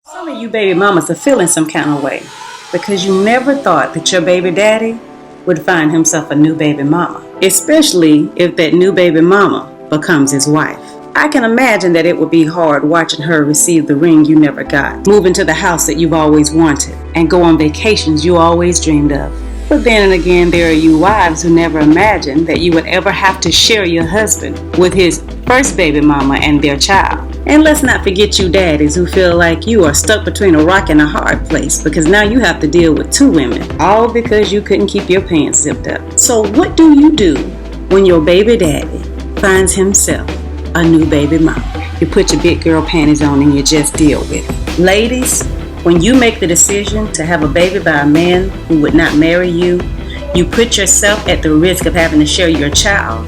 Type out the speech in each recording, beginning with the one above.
Some of you baby mamas are feeling some kind of way because you never thought that your baby daddy would find himself a new baby mama, especially if that new baby mama becomes his wife. I can imagine that it would be hard watching her receive the ring you never got, move into the house that you've always wanted, and go on vacations you always dreamed of. But then again, there are you wives who never imagined that you would ever have to share your husband with his first baby mama and their child. And let's not forget you daddies who feel like you are stuck between a rock and a hard place because now you have to deal with two women, all because you couldn't keep your pants zipped up. So what do you do when your baby daddy finds himself a new baby mama? You put your big girl panties on and you just deal with it. Ladies, when you make the decision to have a baby by a man who would not marry you, you put yourself at the risk of having to share your child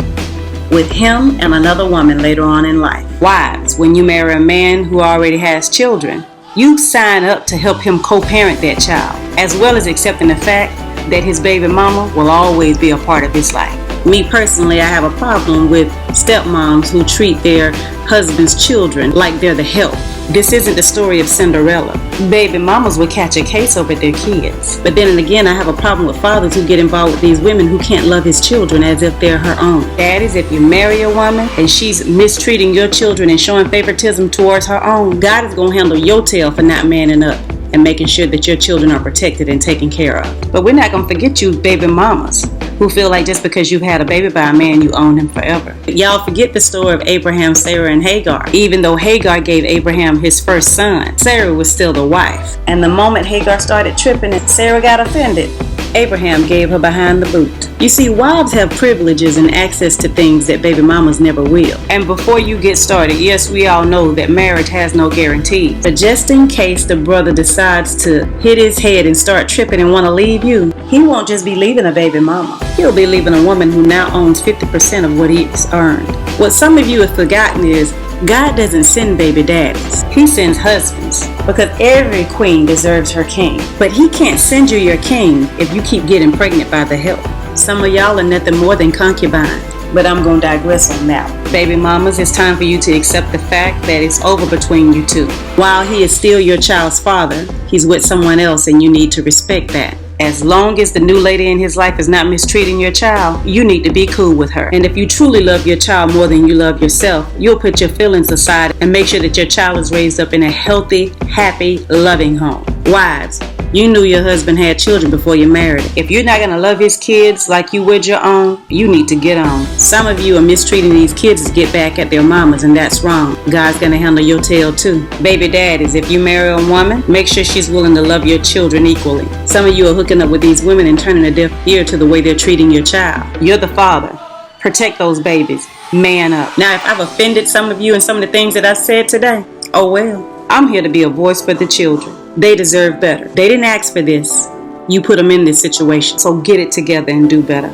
with him and another woman later on in life. Wives, when you marry a man who already has children, you sign up to help him co-parent that child, as well as accepting the fact that his baby mama will always be a part of his life. Me personally, I have a problem with stepmoms who treat their husband's children like they're the help. This isn't the story of Cinderella. Baby mamas would catch a case over their kids. But then again, I have a problem with fathers who get involved with these women who can't love his children as if they're her own. Daddies, if you marry a woman and she's mistreating your children and showing favoritism towards her own, God is going to handle your tail for not manning up and making sure that your children are protected and taken care of. But we're not going to forget you baby mamas who feel like just because you've had a baby by a man, you own him forever. Y'all forget the story of Abraham, Sarah, and Hagar. Even though Hagar gave Abraham his first son, Sarah was still the wife. And the moment Hagar started tripping and Sarah got offended, Abraham gave her behind the boot. You see, wives have privileges and access to things that baby mamas never will. And before you get started, yes, we all know that marriage has no guarantees. But just in case the brother decides to hit his head and start tripping and want to leave you, he won't just be leaving a baby mama. He'll be leaving a woman who now owns 50% of what he's earned. What some of you have forgotten is God doesn't send baby daddies. He sends husbands, because every queen deserves her king. But he can't send you your king if you keep getting pregnant by the help. Some of y'all are nothing more than concubines, but I'm going to digress on that. Baby mamas, it's time for you to accept the fact that it's over between you two. While he is still your child's father, he's with someone else and you need to respect that. As long as the new lady in his life is not mistreating your child, you need to be cool with her. And if you truly love your child more than you love yourself, you'll put your feelings aside and make sure that your child is raised up in a healthy, happy, loving home. Wives, you knew your husband had children before you married. If you're not going to love his kids like you would your own, you need to get on. Some of you are mistreating these kids to get back at their mamas, and that's wrong. God's going to handle your tail too. Baby daddies, if you marry a woman, make sure she's willing to love your children equally. Some of you are hooking up with these women and turning a deaf ear to the way they're treating your child. You're the father. Protect those babies. Man up. Now, if I've offended some of you and some of the things that I said today, oh well. I'm here to be a voice for the children. They deserve better. They didn't ask for this. You put them in this situation. So get it together and do better.